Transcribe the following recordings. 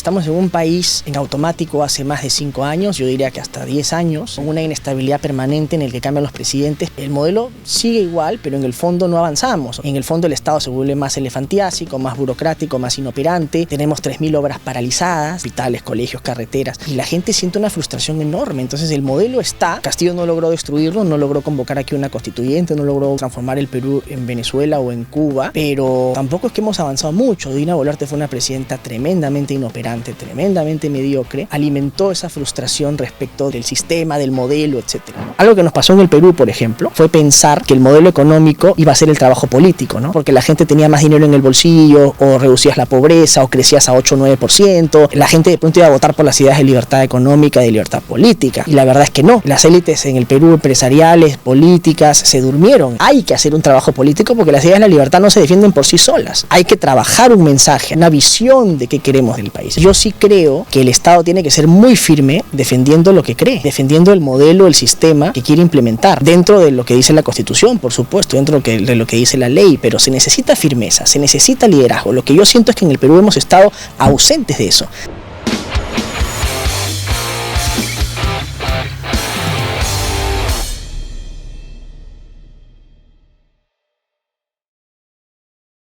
Estamos en un país en automático hace más de 5 años, yo diría que hasta 10 años, con una inestabilidad permanente en el que cambian los presidentes. El modelo sigue igual, pero en el fondo no avanzamos. En el fondo el Estado se vuelve más elefantiásico, más burocrático, más inoperante. Tenemos 3.000 obras paralizadas, hospitales, colegios, carreteras, y la gente siente una frustración enorme. Entonces el modelo está, Castillo no logró destruirlo, no logró convocar aquí una constituyente, no logró transformar el Perú en Venezuela o en Cuba, pero tampoco es que hemos avanzado mucho. Dina Boluarte fue una presidenta tremendamente inoperante, tremendamente mediocre, alimentó esa frustración respecto del sistema, del modelo, etc. Algo que nos pasó en el Perú, por ejemplo, fue pensar que el modelo económico iba a ser el trabajo político, ¿no? Porque la gente tenía más dinero en el bolsillo, o reducías la pobreza, o crecías a 8 o 9%, la gente de pronto iba a votar por las ideas de libertad económica y de libertad política, y la verdad es que no. Las élites en el Perú, empresariales, políticas, se durmieron. Hay que hacer un trabajo político porque las ideas de la libertad no se defienden por sí solas. Hay que trabajar un mensaje, una visión de qué queremos del país. Yo sí creo que el Estado tiene que ser muy firme defendiendo lo que cree, defendiendo el modelo, el sistema que quiere implementar, dentro de lo que dice la Constitución, por supuesto, dentro de lo que dice la ley, pero se necesita firmeza, se necesita liderazgo. Lo que yo siento es que en el Perú hemos estado ausentes de eso.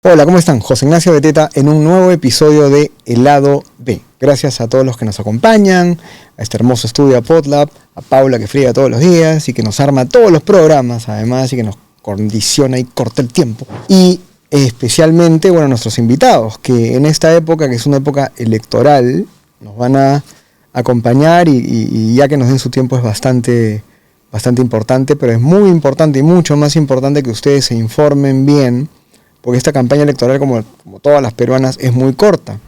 Hola, ¿cómo están? José Ignacio Beteta en un nuevo episodio de El Lado B. Gracias a todos los que nos acompañan, a este hermoso estudio, a Podlab, a Paula que friega todos los días y que nos arma todos los programas, además, y que nos condiciona y corta el tiempo. Y especialmente, bueno, a nuestros invitados, que en esta época, que es una época electoral, nos van a acompañar y ya que nos den su tiempo es bastante importante, pero es muy importante y mucho más importante que ustedes se informen bien, porque esta campaña electoral, como todas las peruanas, es muy corta.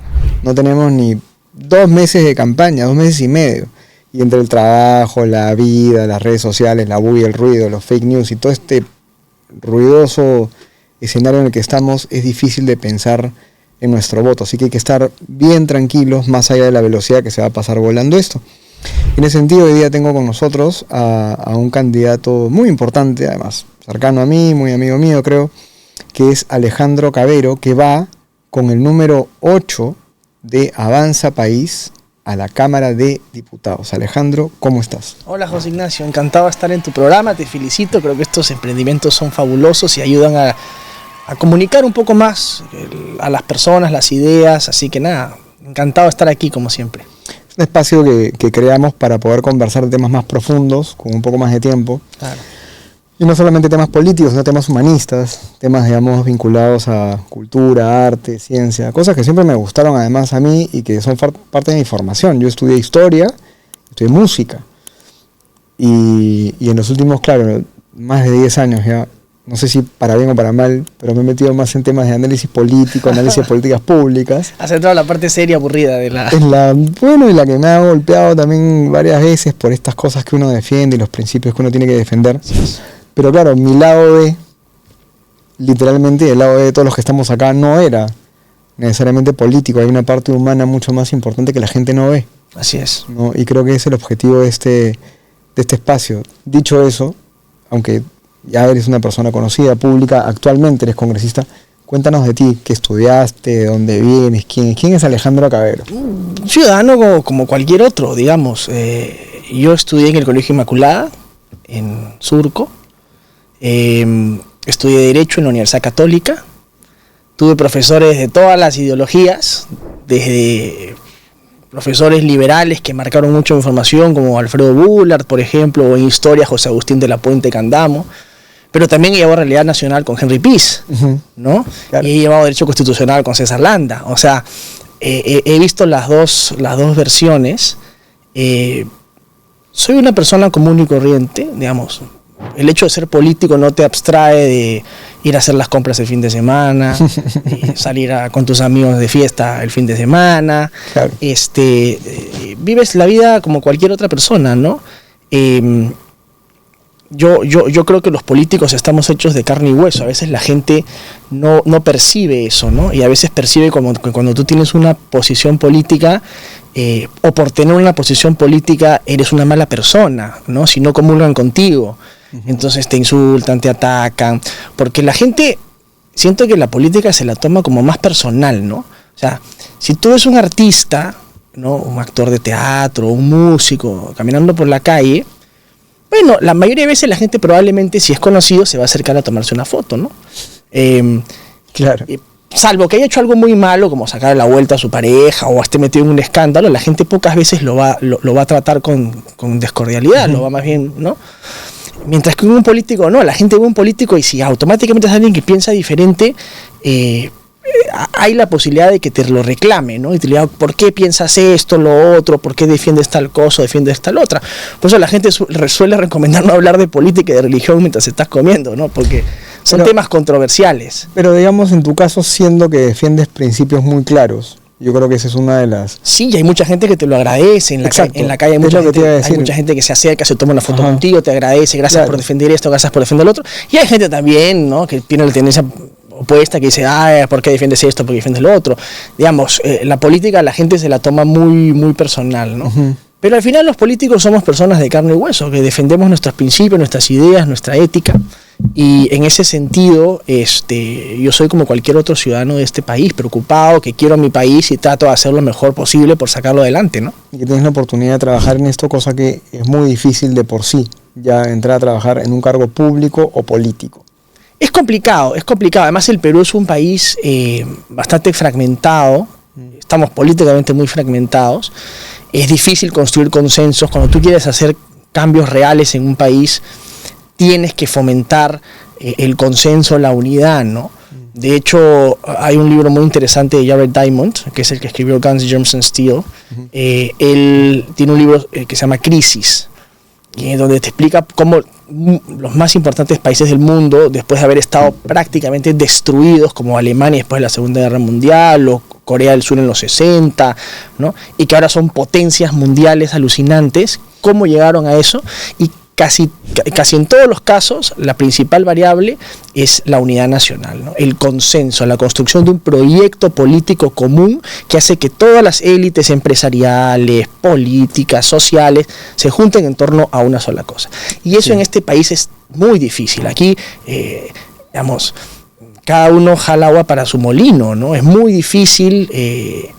No tenemos ni 2 meses de campaña, 2 meses y medio. Y entre el trabajo, la vida, las redes sociales, la bulla, el ruido, los fake news y todo este ruidoso escenario en el que estamos, es difícil de pensar en nuestro voto. Así que hay que estar bien tranquilos, más allá de la velocidad que se va a pasar volando esto. En ese sentido, hoy día tengo con nosotros a un candidato muy importante, además cercano a mí, muy amigo mío, creo, que es Alejandro Cavero, que va con el número 8 de Avanza País a la Cámara de Diputados. Alejandro, ¿cómo estás? Hola José Ignacio, encantado de estar en tu programa, te felicito, creo que estos emprendimientos son fabulosos y ayudan a comunicar un poco más a las personas, las ideas, así que nada, encantado de estar aquí como siempre. Es un espacio que creamos para poder conversar de temas más profundos, con un poco más de tiempo. Claro. Y no solamente temas políticos, sino temas humanistas, temas, digamos, vinculados a cultura, arte, ciencia, cosas que siempre me gustaron además a mí y que son parte de mi formación. Yo estudié historia, estudié música y en los últimos, claro, más de 10 años ya, no sé si para bien o para mal, pero me he metido más en temas de análisis político, análisis de políticas públicas. Has entrado a la parte seria, aburrida de la... Bueno, y la que me ha golpeado también varias veces por estas cosas que uno defiende y los principios que uno tiene que defender. Sí. Pero claro, mi lado B, literalmente el lado B de todos los que estamos acá, no era necesariamente político. Hay una parte humana mucho más importante que la gente no ve. Así es. ¿No? Y creo que es el objetivo de este espacio. Dicho eso, aunque ya eres una persona conocida, pública, actualmente eres congresista, cuéntanos de ti, qué estudiaste, de dónde vienes, quién es Alejandro Cavero. Un ciudadano como cualquier otro, digamos. Yo estudié en el Colegio Inmaculada, en Surco. Estudié Derecho en la Universidad Católica, tuve profesores de todas las ideologías, desde profesores liberales que marcaron mucho mi formación, como Alfredo Bullard, por ejemplo, o en Historia José Agustín de la Puente Candamo, pero también he llevado Realidad Nacional con Henry Peace, ¿no? Claro. Y he llevado Derecho Constitucional con César Landa, o sea, he visto las dos versiones. Soy una persona común y corriente, digamos. El hecho de ser político no te abstrae de ir a hacer las compras el fin de semana, salir con tus amigos de fiesta el fin de semana. Claro. Vives la vida como cualquier otra persona, ¿no? Yo creo que los políticos estamos hechos de carne y hueso. A veces la gente no percibe eso, ¿no? Y a veces percibe como cuando tú tienes una posición política, o por tener una posición política eres una mala persona, ¿no? Si no comulgan contigo. Entonces te insultan, te atacan, porque la gente, siento que la política se la toma como más personal, ¿no? O sea, si tú eres un artista ¿no? Un actor de teatro, un músico, caminando por la calle, bueno, la mayoría de veces la gente probablemente, si es conocido, se va a acercar a tomarse una foto, ¿no? Claro. Salvo que haya hecho algo muy malo, como sacar la vuelta a su pareja o esté metido en un escándalo, la gente pocas veces lo va a tratar con descordialidad, lo va más bien, ¿no? Mientras que un político no, la gente ve un político y si automáticamente es alguien que piensa diferente, hay la posibilidad de que te lo reclame, ¿no? Y te diga, ¿por qué piensas esto, lo otro? ¿Por qué defiendes tal cosa o defiendes tal otra? Por eso la gente suele recomendar no hablar de política y de religión mientras estás comiendo, ¿no? Porque son temas controversiales. Pero digamos, en tu caso, siendo que defiendes principios muy claros, yo creo que esa es una de las... Sí, y hay mucha gente que te lo agradece. En la calle hay mucha gente que se acerca, se toma una foto contigo, te agradece, gracias por defender esto, gracias por defender lo otro. Y hay gente también, ¿no? Que tiene la tendencia opuesta, que dice, ¿por qué defiendes esto? ¿Por qué defiendes lo otro? Digamos, la política la gente se la toma muy, muy personal, ¿no? Pero al final los políticos somos personas de carne y hueso, que defendemos nuestros principios, nuestras ideas, nuestra ética. Y en ese sentido, yo soy como cualquier otro ciudadano de este país, preocupado, que quiero mi país y trato de hacer lo mejor posible por sacarlo adelante, ¿no? Y que tienes la oportunidad de trabajar en esto, cosa que es muy difícil de por sí, ya entrar a trabajar en un cargo público o político. Es complicado. Además, el Perú es un país bastante fragmentado, estamos políticamente muy fragmentados, es difícil construir consensos. Cuando tú quieres hacer cambios reales en un país, tienes que fomentar el consenso, la unidad, ¿no? De hecho, hay un libro muy interesante de Jared Diamond, que es el que escribió Guns, Germs and Steel. Él tiene un libro que se llama Crisis, donde te explica cómo los más importantes países del mundo, después de haber estado prácticamente destruidos, como Alemania después de la Segunda Guerra Mundial, o Corea del Sur en los 60, ¿no? Y que ahora son potencias mundiales alucinantes, cómo llegaron a eso, y casi en todos los casos la principal variable es la unidad nacional, ¿no? El consenso, la construcción de un proyecto político común que hace que todas las élites empresariales, políticas, sociales se junten en torno a una sola cosa. Y eso en este país es muy difícil. Aquí, cada uno jala agua para su molino, ¿no? Es muy difícil,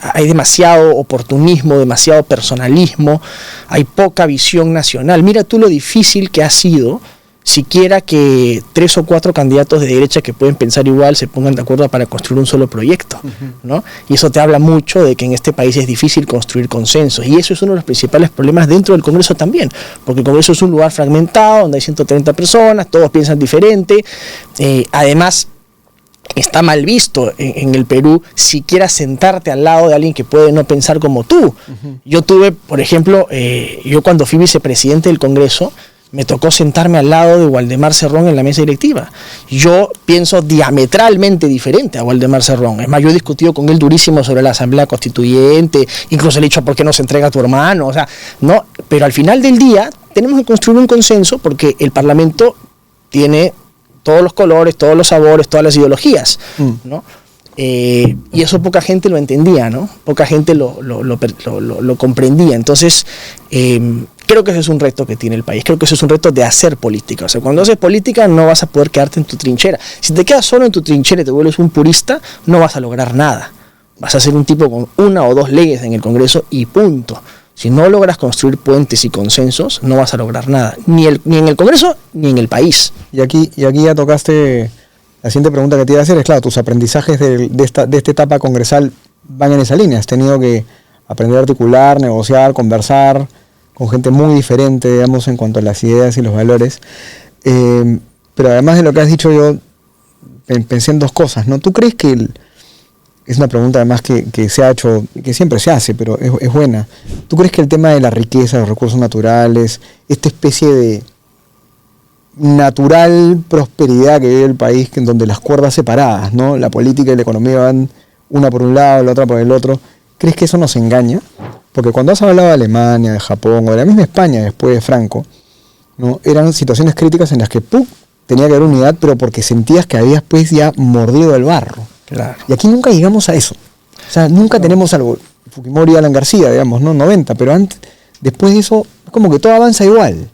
hay demasiado oportunismo, demasiado personalismo, hay poca visión nacional. Mira tú lo difícil que ha sido siquiera que 3 o 4 candidatos de derecha que pueden pensar igual se pongan de acuerdo para construir un solo proyecto, ¿no? Y eso te habla mucho de que en este país es difícil construir consensos, y eso es uno de los principales problemas dentro del Congreso también, porque el Congreso es un lugar fragmentado donde hay 130 personas, todos piensan diferente, además está mal visto en el Perú siquiera sentarte al lado de alguien que puede no pensar como tú. Yo tuve, por ejemplo, yo cuando fui vicepresidente del Congreso, me tocó sentarme al lado de Waldemar Cerrón en la mesa directiva. Yo pienso diametralmente diferente a Waldemar Cerrón. Es más, yo he discutido con él durísimo sobre la Asamblea Constituyente, incluso le he dicho por qué no se entrega a tu hermano, o sea, no, pero al final del día tenemos que construir un consenso porque el Parlamento tiene todos los colores, todos los sabores, todas las ideologías, ¿no? Y eso poca gente lo entendía, ¿no? Poca gente lo comprendía. Entonces, creo que ese es un reto que tiene el país. Creo que ese es un reto de hacer política. O sea, cuando haces política no vas a poder quedarte en tu trinchera. Si te quedas solo en tu trinchera y te vuelves un purista, no vas a lograr nada. Vas a ser un tipo con 1 o 2 leyes en el Congreso y punto. Si no logras construir puentes y consensos, no vas a lograr nada, ni en el Congreso ni en el país. Y aquí ya tocaste, la siguiente pregunta que te iba a hacer es, claro, tus aprendizajes de esta etapa congresal van en esa línea. Has tenido que aprender a articular, negociar, conversar con gente muy diferente, digamos, en cuanto a las ideas y los valores. Pero además de lo que has dicho, yo pensé en 2 cosas, ¿no? ¿Tú crees que es una pregunta además que se ha hecho, que siempre se hace, pero es buena? ¿Tú crees que el tema de la riqueza, los recursos naturales, esta especie de natural prosperidad que vive el país, en donde las cuerdas separadas, ¿no? La política y la economía van una por un lado, la otra por el otro, ¿crees que eso nos engaña? Porque cuando has hablado de Alemania, de Japón o de la misma España después de Franco, ¿no? Eran situaciones críticas en las que tenía que haber unidad, pero porque sentías que habías pues ya mordido el barro. Claro. Y aquí nunca llegamos a eso. O sea, nunca tenemos algo. Fujimori y Alan García, digamos, ¿no? 90, pero después de eso, como que todo avanza igual.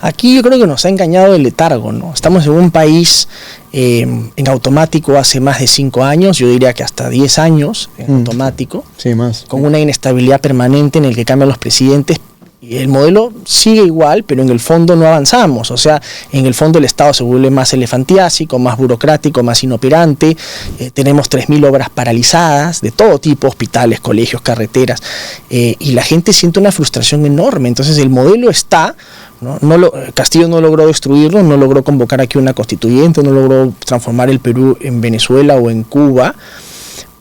Aquí yo creo que nos ha engañado el letargo, ¿no? Estamos en un país en automático hace más de 5 años, yo diría que hasta 10 años en automático, sí, más, con una inestabilidad permanente en el que cambian los presidentes. Y el modelo sigue igual, pero en el fondo no avanzamos. O sea, en el fondo el Estado se vuelve más elefantiásico, más burocrático, más inoperante. Tenemos 3.000 obras paralizadas de todo tipo, hospitales, colegios, carreteras. Y la gente siente una frustración enorme. Entonces el modelo está, ¿no? Castillo no logró destruirlo, no logró convocar aquí una constituyente, no logró transformar el Perú en Venezuela o en Cuba.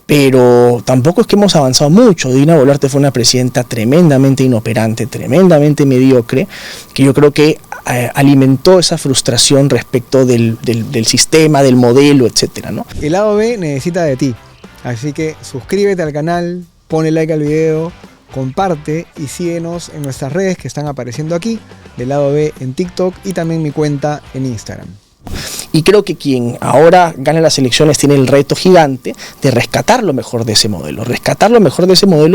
Pero tampoco es que hemos avanzado mucho. Dina Boluarte fue una presidenta tremendamente inoperante, tremendamente mediocre, que yo creo que alimentó esa frustración respecto del sistema, del modelo, etcétera, ¿no? El lado B necesita de ti, así que suscríbete al canal, ponle like al video, comparte y síguenos en nuestras redes que están apareciendo aquí, del lado B en TikTok y también mi cuenta en Instagram. Y creo que quien ahora gane las elecciones tiene el reto gigante de rescatar lo mejor de ese modelo,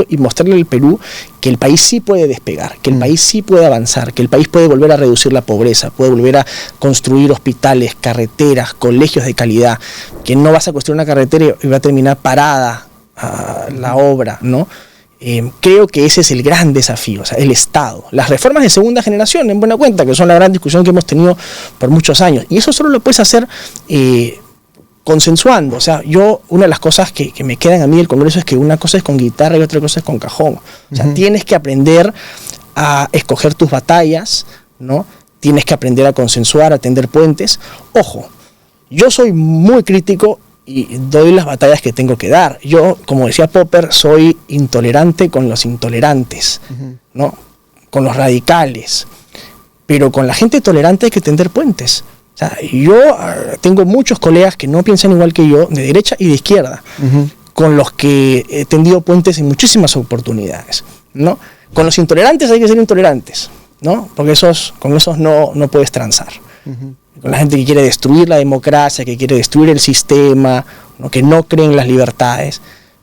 y mostrarle al Perú que el país sí puede despegar, que el país sí puede avanzar, que el país puede volver a reducir la pobreza, puede volver a construir hospitales, carreteras, colegios de calidad, que no vas a construir una carretera y va a terminar parada la obra, ¿no? Creo que ese es el gran desafío, o sea, el Estado. Las reformas de segunda generación, en buena cuenta, que son la gran discusión que hemos tenido por muchos años. Y eso solo lo puedes hacer consensuando. O sea, una de las cosas que me quedan a mí del Congreso es que una cosa es con guitarra y otra cosa es con cajón. O sea, tienes que aprender a escoger tus batallas, ¿no? Tienes que aprender a consensuar, a tender puentes. Ojo, yo soy muy crítico y doy las batallas que tengo que dar. Yo, como decía Popper, soy intolerante con los intolerantes, ¿no? Con los radicales. Pero con la gente tolerante hay que tender puentes. O sea, yo tengo muchos colegas que no piensan igual que yo, de derecha y de izquierda, con los que he tendido puentes en muchísimas oportunidades, ¿no? Con los intolerantes hay que ser intolerantes, ¿no? Porque con esos no puedes transar. Con la gente que quiere destruir la democracia, que quiere destruir el sistema, ¿no? Que no cree en las libertades.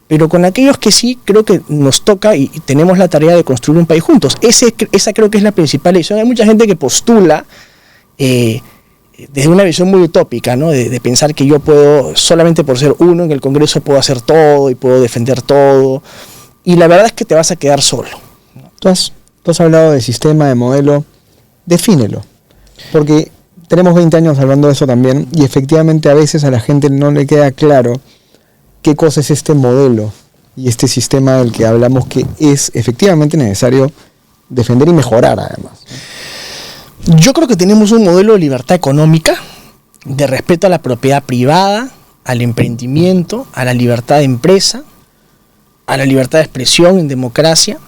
Pero con aquellos que sí, creo que nos toca y tenemos la tarea de construir un país juntos. Esa creo que es la principal visión. Hay mucha gente que postula desde una visión muy utópica, ¿no? De pensar que yo puedo, solamente por ser uno en el Congreso, puedo hacer todo y puedo defender todo. Y la verdad es que te vas a quedar solo, ¿no? Tú has hablado de sistema, de modelo. Defínelo. Porque tenemos 20 años hablando de eso también y efectivamente a veces a la gente no le queda claro qué cosa es este modelo y este sistema del que hablamos que es efectivamente necesario defender y mejorar además. Yo creo que tenemos un modelo de libertad económica, de respeto a la propiedad privada, al emprendimiento, a la libertad de empresa, a la libertad de expresión en democracia,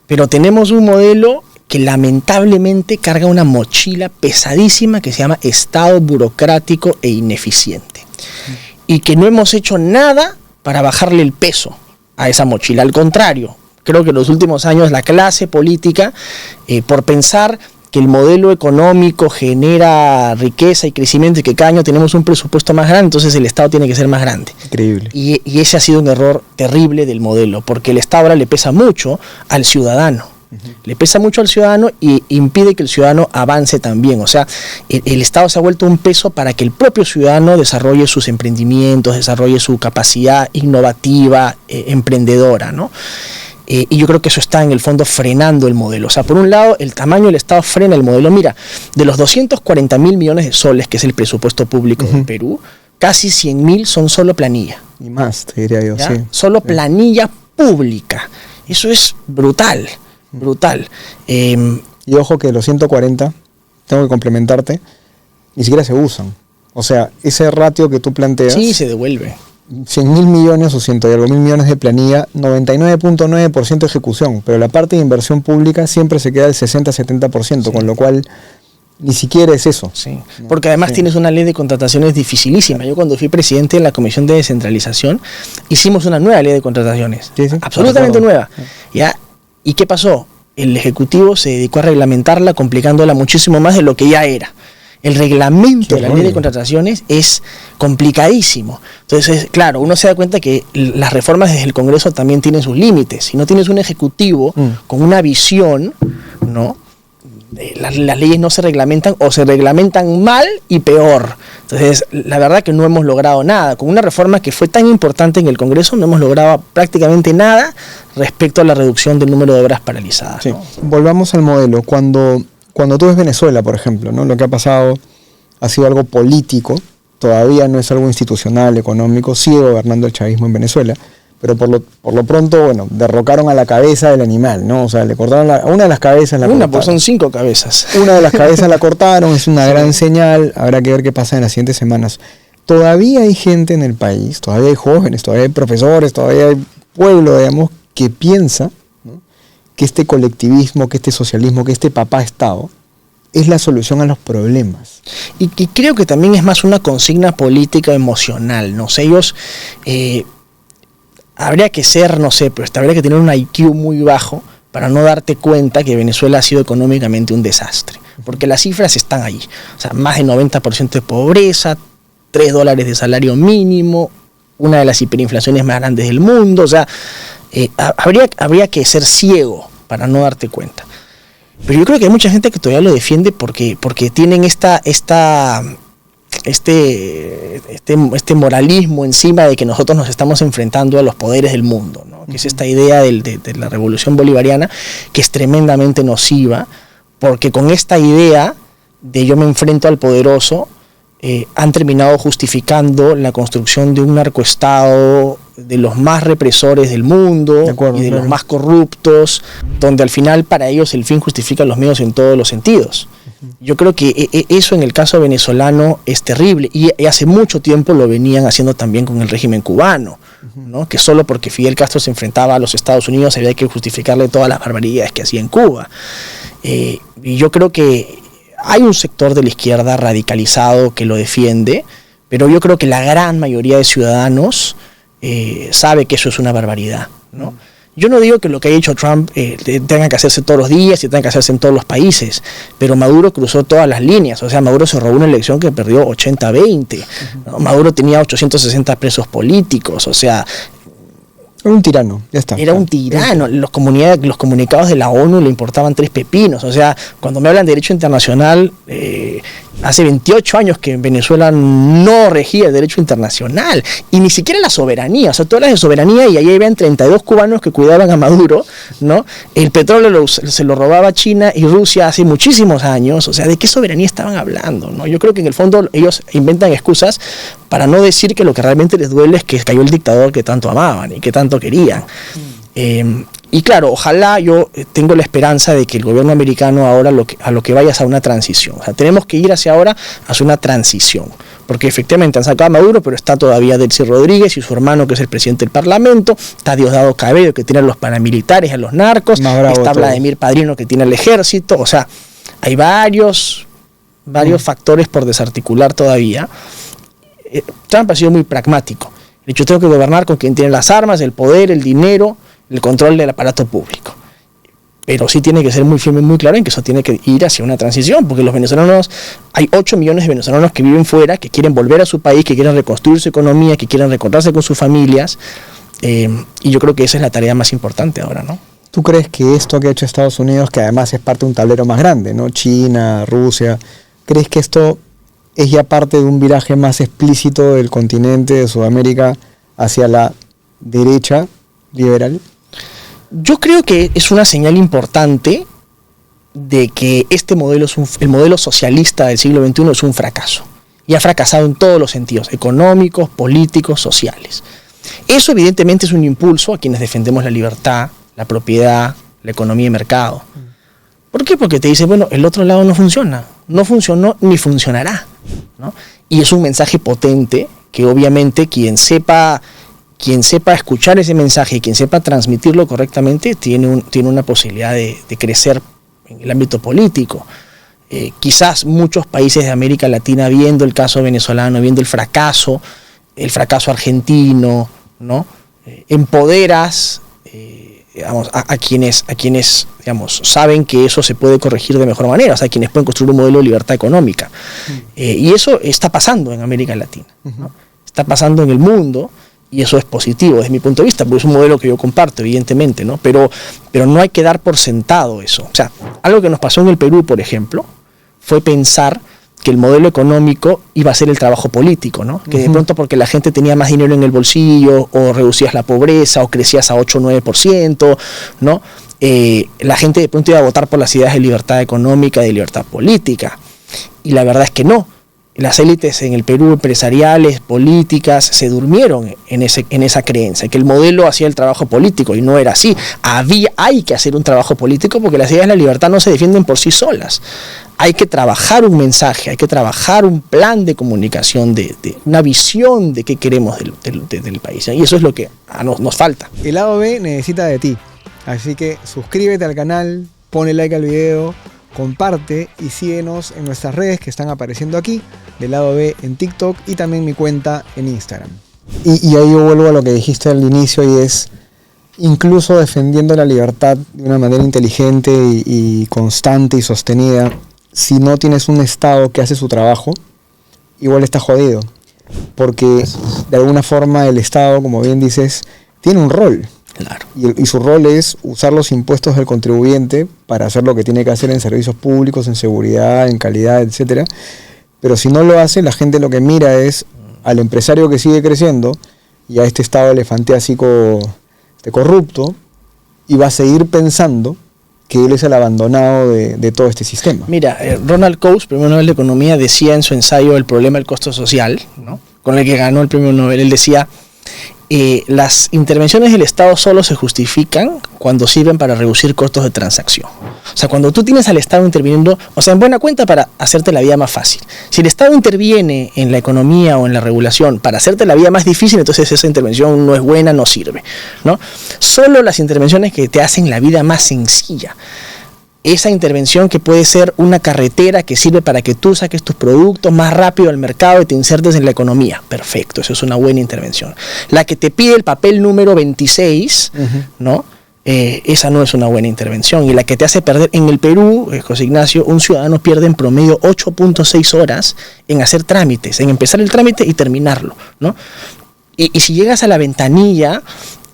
pero tenemos un modelo que lamentablemente carga una mochila pesadísima que se llama Estado burocrático e ineficiente. Y que no hemos hecho nada para bajarle el peso a esa mochila. Al contrario, creo que en los últimos años la clase política, por pensar que el modelo económico genera riqueza y crecimiento y que cada año tenemos un presupuesto más grande, entonces el Estado tiene que ser más grande. Increíble. Y ese ha sido un error terrible del modelo, porque el Estado ahora le pesa mucho al ciudadano. Le pesa mucho al ciudadano y impide que el ciudadano avance también. O sea, el Estado se ha vuelto un peso para que el propio ciudadano desarrolle sus emprendimientos, desarrolle su capacidad innovativa, emprendedora, ¿no? Y yo creo que eso está en el fondo frenando el modelo. O sea, por un lado, el tamaño del Estado frena el modelo. Mira, de los 240.000 millones de soles, que es el presupuesto público del Perú, casi 100.000 son solo planilla. Y más, te diría yo, ¿Ya? sí. Solo planilla pública. Eso es brutal. Brutal. Y ojo que los 140, tengo que complementarte, ni siquiera se usan. O sea, ese ratio que tú planteas... Sí, se devuelve. 100.000 millones o 100 y algo mil millones de planilla, 99.9% de ejecución, pero la parte de inversión pública siempre se queda el 60-70%, sí. Con lo cual ni siquiera es eso. Sí, porque además tienes una ley de contrataciones dificilísima. Yo cuando fui presidente de la Comisión de Descentralización, hicimos una nueva ley de contrataciones, absolutamente nueva. ¿Ya? ¿Y qué pasó? El Ejecutivo se dedicó a reglamentarla, complicándola muchísimo más de lo que ya era. El reglamento de la ley de contrataciones es complicadísimo. Entonces, claro, uno se da cuenta que las reformas desde el Congreso también tienen sus límites. Si no tienes un Ejecutivo con una visión, ¿no?, las leyes no se reglamentan o se reglamentan mal y peor. Entonces, la verdad que no hemos logrado nada. Con una reforma que fue tan importante en el Congreso, no hemos logrado prácticamente nada respecto a la reducción del número de obras paralizadas. Sí. ¿No? Volvamos al modelo. Cuando tú ves Venezuela, por ejemplo, ¿no? Lo que ha pasado ha sido algo político, todavía no es algo institucional, económico, sigue gobernando el chavismo en Venezuela, pero por lo pronto, bueno, derrocaron a la cabeza del animal, ¿no? O sea, le cortaron una de las cabezas, la cortaron. Pues son 5 cabezas. Una de las cabezas la cortaron, es una gran señal, habrá que ver qué pasa en las siguientes semanas. Todavía hay gente en el país, todavía hay jóvenes, todavía hay profesores, todavía hay pueblo, digamos, que piensa, ¿no?, que este colectivismo, que este socialismo, que este papá-estado es la solución a los problemas. Y creo que también es más una consigna política emocional, ¿no? O sea, ellos... habría que ser, no sé, pero habría que tener un IQ muy bajo para no darte cuenta que Venezuela ha sido económicamente un desastre. Porque las cifras están ahí. O sea, más del 90% de pobreza, $3 de salario mínimo, una de las hiperinflaciones más grandes del mundo. O sea, habría que ser ciego para no darte cuenta. Pero yo creo que hay mucha gente que todavía lo defiende porque tienen este moralismo encima de que nosotros nos estamos enfrentando a los poderes del mundo, ¿no? Que es esta idea de la revolución bolivariana, que es tremendamente nociva, porque con esta idea de yo me enfrento al poderoso, han terminado justificando la construcción de un narcoestado de los más represores del mundo y de los más corruptos, donde al final para ellos el fin justifica los medios en todos los sentidos. Yo creo que eso en el caso venezolano es terrible, y hace mucho tiempo lo venían haciendo también con el régimen cubano, ¿no? Que solo porque Fidel Castro se enfrentaba a los Estados Unidos había que justificarle todas las barbaridades que hacía en Cuba. Y yo creo que hay un sector de la izquierda radicalizado que lo defiende, pero yo creo que la gran mayoría de ciudadanos sabe que eso es una barbaridad, ¿no? Yo no digo que lo que ha hecho Trump tenga que hacerse todos los días y tenga que hacerse en todos los países, pero Maduro cruzó todas las líneas. O sea, Maduro se robó una elección que perdió 80-20. ¿no? Maduro tenía 860 presos políticos, o sea... Era un tirano, ya está. Era un tirano. Los comunicados de la ONU le importaban 3 pepinos. O sea, cuando me hablan de derecho internacional, hace 28 años que en Venezuela no regía el derecho internacional, y ni siquiera la soberanía. O sea, tú hablas de soberanía y ahí habían 32 cubanos que cuidaban a Maduro, ¿no? El petróleo se lo robaba China y Rusia hace muchísimos años. O sea, ¿de qué soberanía estaban hablando, no? Yo creo que en el fondo ellos inventan excusas para no decir que lo que realmente les duele es que cayó el dictador que tanto amaban y que tanto querían. Y claro, ojalá, yo tengo la esperanza de que el gobierno americano ahora a lo que vaya es a una transición. O sea, tenemos que ir hacia una transición. Porque efectivamente han sacado a Maduro, pero está todavía Delcy Rodríguez y su hermano, que es el presidente del Parlamento. Está Diosdado Cabello, que tiene a los paramilitares, a los narcos. Está Vladimir Padrino, que tiene el ejército. O sea, hay varios factores por desarticular todavía. Trump ha sido muy pragmático. De hecho, tengo que gobernar con quien tiene las armas, el poder, el dinero, el control del aparato público. Pero sí tiene que ser muy firme y muy claro en que eso tiene que ir hacia una transición, porque los venezolanos, hay 8 millones de venezolanos que viven fuera, que quieren volver a su país, que quieren reconstruir su economía, que quieren reencontrarse con sus familias, y yo creo que esa es la tarea más importante ahora, ¿no? ¿Tú crees que esto que ha hecho Estados Unidos, que además es parte de un tablero más grande, ¿no? China, Rusia, ¿crees que esto es ya parte de un viraje más explícito del continente de Sudamérica hacia la derecha liberal? Yo creo que es una señal importante de que este modelo el modelo socialista del siglo XXI es un fracaso. Y ha fracasado en todos los sentidos, económicos, políticos, sociales. Eso evidentemente es un impulso a quienes defendemos la libertad, la propiedad, la economía y mercado. ¿Por qué? Porque te dice, bueno, el otro lado no funciona. No funcionó ni funcionará, ¿no? Y es un mensaje potente que obviamente quien sepa escuchar ese mensaje y quien sepa transmitirlo correctamente tiene una posibilidad de crecer en el ámbito político. Quizás muchos países de América Latina, viendo el caso venezolano, viendo el fracaso argentino, ¿no? Empoderas a quienes digamos, saben que eso se puede corregir de mejor manera, o sea, quienes pueden construir un modelo de libertad económica. Y eso está pasando en América Latina, ¿no? Está pasando en el mundo. Y eso es positivo desde mi punto de vista, porque es un modelo que yo comparto, evidentemente, ¿no? Pero no hay que dar por sentado eso. O sea, algo que nos pasó en el Perú, por ejemplo, fue pensar que el modelo económico iba a ser el trabajo político, ¿no? Que de pronto porque la gente tenía más dinero en el bolsillo, o reducías la pobreza, o crecías a 8 o 9%, ¿no? La gente de pronto iba a votar por las ideas de libertad económica y de libertad política. Y la verdad es que no. Las élites en el Perú, empresariales, políticas, se durmieron en esa creencia, que el modelo hacía el trabajo político, y no era así. Hay que hacer un trabajo político porque las ideas de la libertad no se defienden por sí solas. Hay que trabajar un mensaje, hay que trabajar un plan de comunicación, de una visión de qué queremos del país. Y eso es lo que nos falta. El lado B necesita de ti, así que suscríbete al canal, ponle like al video, comparte y síguenos en nuestras redes que están apareciendo aquí, del lado B en TikTok y también mi cuenta en Instagram. Y ahí yo vuelvo a lo que dijiste al inicio, y es, incluso defendiendo la libertad de una manera inteligente y constante y sostenida, si no tienes un Estado que hace su trabajo, igual está jodido. Porque de alguna forma el Estado, como bien dices, tiene un rol. Claro. Y su rol es usar los impuestos del contribuyente para hacer lo que tiene que hacer en servicios públicos, en seguridad, en calidad, etcétera. Pero si no lo hace, la gente lo que mira es al empresario que sigue creciendo y a este Estado elefantiásico corrupto, y va a seguir pensando que él es el abandonado de todo este sistema. Mira, Ronald Coase, premio Nobel de Economía, decía en su ensayo El problema del costo social, ¿no?, con el que ganó el premio Nobel. Él decía: las intervenciones del Estado solo se justifican cuando sirven para reducir costos de transacción. O sea, cuando tú tienes al Estado interviniendo, o sea, en buena cuenta, para hacerte la vida más fácil. Si el Estado interviene en la economía o en la regulación para hacerte la vida más difícil, entonces esa intervención no es buena, no sirve, ¿no? Solo las intervenciones que te hacen la vida más sencilla, esa intervención que puede ser una carretera que sirve para que tú saques tus productos más rápido al mercado y te insertes en la economía, perfecto, eso es una buena intervención. La que te pide el papel número 26, ¿no?, esa no es una buena intervención. Y la que te hace perder, en el Perú, José Ignacio, un ciudadano pierde en promedio 8.6 horas en hacer trámites, en empezar el trámite y terminarlo, ¿no? Y si llegas a la ventanilla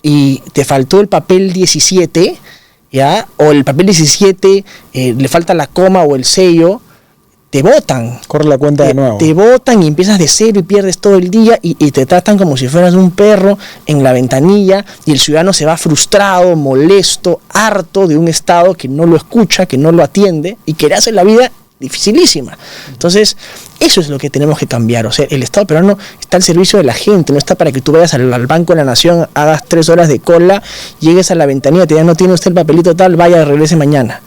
y te faltó el papel 17, ¿ya?, o el papel 17 le falta la coma o el sello, te botan. Corre la cuenta de nuevo. Te botan y empiezas de cero y pierdes todo el día, y te tratan como si fueras un perro en la ventanilla, y el ciudadano se va frustrado, molesto, harto de un Estado que no lo escucha, que no lo atiende y que le hace la vida dificilísima. Entonces, eso es lo que tenemos que cambiar. O sea, el Estado peruano está al servicio de la gente, no está para que tú vayas al Banco de la Nación, hagas 3 horas de cola, llegues a la ventanilla, te digan: no tiene usted el papelito tal, vaya, regrese mañana.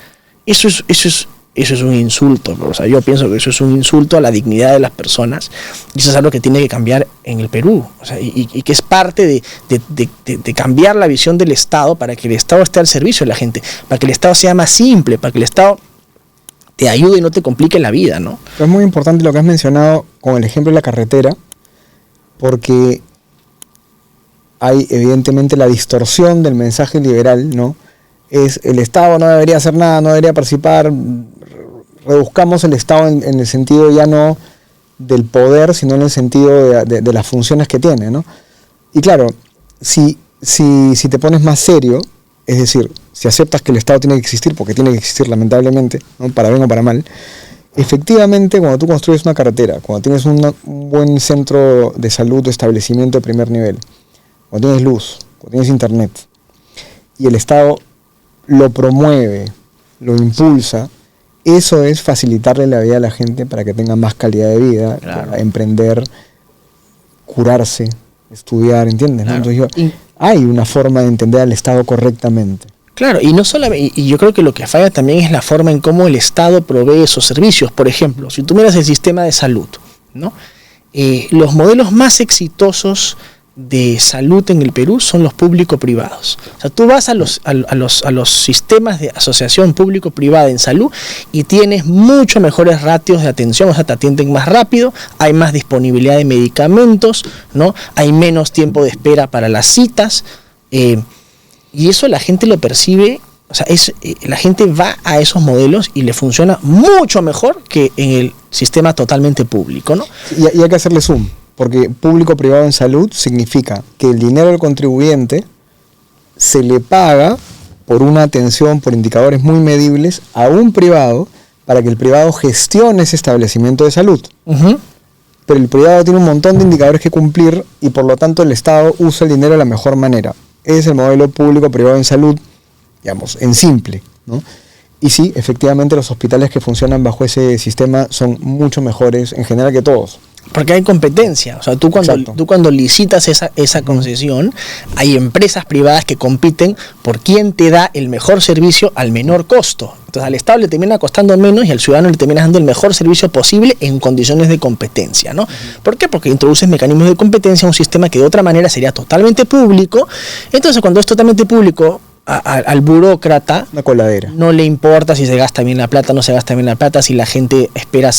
Eso es un insulto. O sea, yo pienso que eso es un insulto a la dignidad de las personas, y eso es algo que tiene que cambiar en el Perú. O sea, y que es parte de cambiar la visión del Estado, para que el Estado esté al servicio de la gente, para que el Estado sea más simple, para que el Estado te ayude y no te complique la vida, ¿no? Es muy importante lo que has mencionado con el ejemplo de la carretera, porque hay evidentemente la distorsión del mensaje liberal, ¿no? Es el Estado no debería hacer nada, no debería participar. Reduzcamos el Estado en el sentido ya no del poder, sino en el sentido de las funciones que tiene, ¿no? Y claro, si te pones más serio, es decir, si aceptas que el Estado tiene que existir, porque tiene que existir lamentablemente, ¿no?, para bien o para mal, efectivamente cuando tú construyes una carretera, cuando tienes un buen centro de salud o establecimiento de primer nivel, cuando tienes luz, cuando tienes internet, y el Estado lo promueve, lo impulsa, eso es facilitarle la vida a la gente para que tenga más calidad de vida, claro, emprender, curarse, estudiar, ¿entiendes? Claro. ¿No? Entonces hay una forma de entender al Estado correctamente. Claro, y no solamente, y yo creo que lo que falla también es la forma en cómo el Estado provee esos servicios. Por ejemplo, si tú miras el sistema de salud, ¿no?, los modelos más exitosos de salud en el Perú son los público-privados. O sea, tú vas a los sistemas de asociación público-privada en salud y tienes mucho mejores ratios de atención. O sea, te atienden más rápido, hay más disponibilidad de medicamentos, ¿no?, hay menos tiempo de espera para las citas, y eso la gente lo percibe. O sea, la gente va a esos modelos y le funciona mucho mejor que en el sistema totalmente público, ¿no? Y hay que hacerle zoom. porque público-privado en salud significa que el dinero del contribuyente se le paga por una atención, por indicadores muy medibles, a un privado para que el privado gestione ese establecimiento de salud. Uh-huh. Pero el privado tiene un montón de indicadores que cumplir y por lo tanto el Estado usa el dinero de la mejor manera. Ese es el modelo público-privado en salud, digamos, en simple, ¿no? Y sí, efectivamente los hospitales que funcionan bajo ese sistema son mucho mejores en general que todos. Porque hay competencia, o sea, tú cuando licitas esa concesión, hay empresas privadas que compiten por quién te da el mejor servicio al menor costo. Entonces al Estado le termina costando menos y al ciudadano le termina dando el mejor servicio posible en condiciones de competencia, ¿no? ¿Por qué? Porque introduces mecanismos de competencia a un sistema que de otra manera sería totalmente público. Entonces cuando es totalmente público, al burócrata una coladera. No le importa si se gasta bien la plata, no se gasta bien la plata, si la gente espera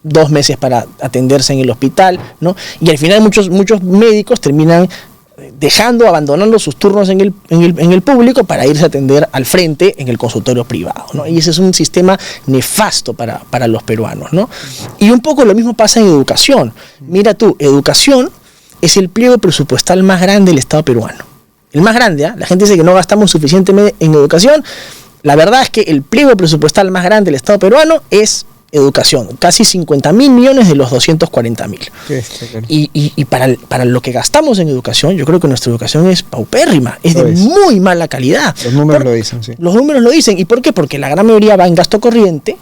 2 meses para atenderse en el hospital, ¿no? Y al final muchos médicos terminan abandonando sus turnos en el público para irse a atender al frente en el consultorio privado, ¿no? Y ese es un sistema nefasto para los peruanos, ¿no? Y un poco lo mismo pasa en educación. Mira tú, educación es el pliego presupuestal más grande del Estado peruano. El más grande, ¿eh? La gente dice que no gastamos suficientemente en educación. La verdad es que el pliego presupuestal más grande del Estado peruano es educación, casi 50.000 millones de los 240.000. Y para lo que gastamos en educación, yo creo que nuestra educación es paupérrima, es de muy mala calidad. Los números lo dicen, sí. Los números lo dicen. ¿Y por qué? Porque la gran mayoría va en gasto corriente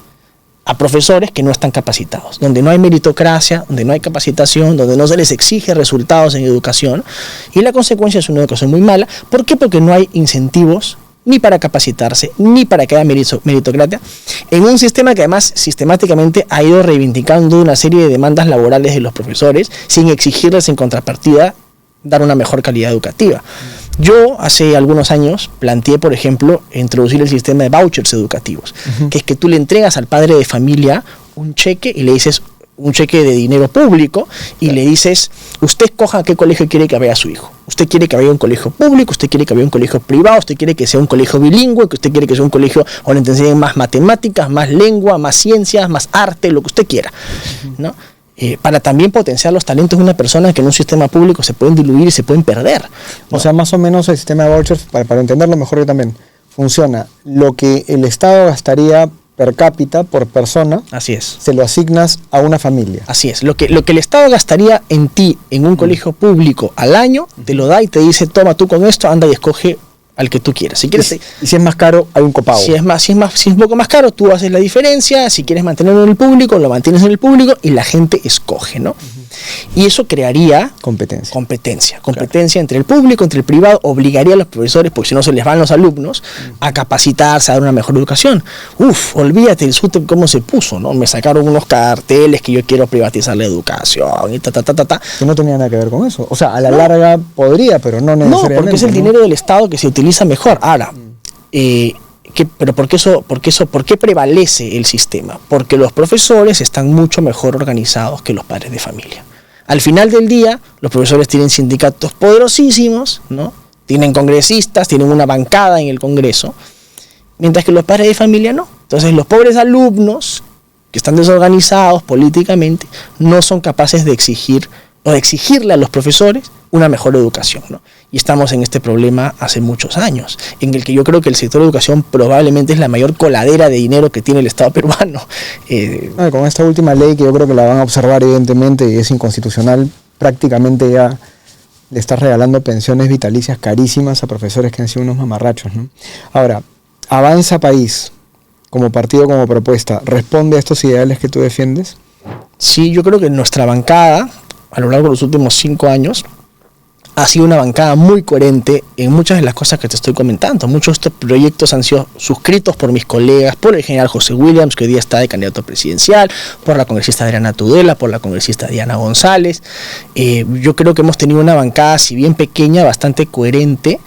a profesores que no están capacitados, donde no hay meritocracia, donde no hay capacitación, donde no se les exige resultados en educación, y la consecuencia es una educación muy mala. ¿Por qué? Porque no hay incentivos ni para capacitarse, ni para que haya meritocracia, en un sistema que además sistemáticamente ha ido reivindicando una serie de demandas laborales de los profesores, sin exigirles en contrapartida dar una mejor calidad educativa. Yo hace algunos años planteé, por ejemplo, introducir el sistema de vouchers educativos, que es que tú le entregas al padre de familia un cheque y le dices, un cheque de dinero público, y le dices, usted escoja a qué colegio quiere que vaya su hijo. Usted quiere que vaya a un colegio público, usted quiere que vaya a un colegio privado, usted quiere que sea un colegio bilingüe, que usted quiere que sea un colegio donde te enseñen más matemáticas, más lengua, más ciencias, más arte, lo que usted quiera, ¿no? Para también potenciar los talentos de una persona que en un sistema público se pueden diluir y se pueden perder, ¿no? O sea, más o menos el sistema de vouchers, para entenderlo mejor yo también, funciona lo que el Estado gastaría per cápita por persona. Así es. Se lo asignas a una familia. Así es. Lo que el Estado gastaría en ti en un colegio público al año, te lo da y te dice, toma tú con esto, anda y escoge al que tú quieras. Si quieres, y si es más caro, hay un copago. Si es un poco más caro, tú haces la diferencia. Si quieres mantenerlo en el público, lo mantienes en el público y la gente escoge, ¿no? Y eso crearía competencia entre el público, entre el privado, obligaría a los profesores, porque si no se les van los alumnos, a capacitarse, a dar una mejor educación. Olvídate el SUTEP cómo se puso, ¿no? Me sacaron unos carteles que yo quiero privatizar la educación y Que no tenía nada que ver con eso. O sea, a la larga podría, pero no necesariamente. No, porque es el dinero del Estado que se utiliza mejor. Ahora, pero ¿por qué prevalece el sistema? Porque los profesores están mucho mejor organizados que los padres de familia. Al final del día, los profesores tienen sindicatos poderosísimos, ¿no? Tienen congresistas, tienen una bancada en el Congreso, mientras que los padres de familia no. Entonces, los pobres alumnos, que están desorganizados políticamente, no son capaces de exigirle a los profesores una mejor educación, ¿no? Y estamos en este problema hace muchos años, en el que yo creo que el sector de educación probablemente es la mayor coladera de dinero que tiene el Estado peruano. Con esta última ley, que yo creo que la van a observar evidentemente y es inconstitucional, prácticamente ya le estás regalando pensiones vitalicias carísimas a profesores que han sido unos mamarrachos, ¿no? Ahora, Avanza País, como partido, como propuesta, ¿responde a estos ideales que tú defiendes? Sí, yo creo que nuestra bancada, a lo largo de los últimos 5 años, ha sido una bancada muy coherente en muchas de las cosas que te estoy comentando. Muchos de estos proyectos han sido suscritos por mis colegas, por el general José Williams, que hoy día está de candidato presidencial, por la congresista Adriana Tudela, por la congresista Diana González. Yo creo que hemos tenido una bancada, si bien pequeña, bastante coherente,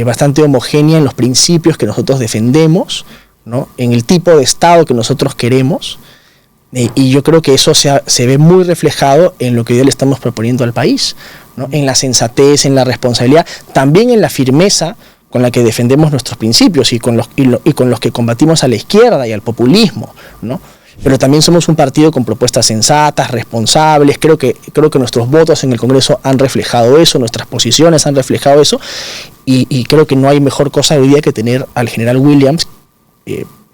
bastante homogénea en los principios que nosotros defendemos, ¿no? En el tipo de Estado que nosotros queremos. Y yo creo que eso se ve muy reflejado en lo que hoy le estamos proponiendo al país, ¿no? En la sensatez, en la responsabilidad, también en la firmeza con la que defendemos nuestros principios y con los que combatimos a la izquierda y al populismo, ¿no? Pero también somos un partido con propuestas sensatas, responsables. Creo que nuestros votos en el Congreso han reflejado eso, nuestras posiciones han reflejado eso, y creo que no hay mejor cosa hoy día que tener al general Williams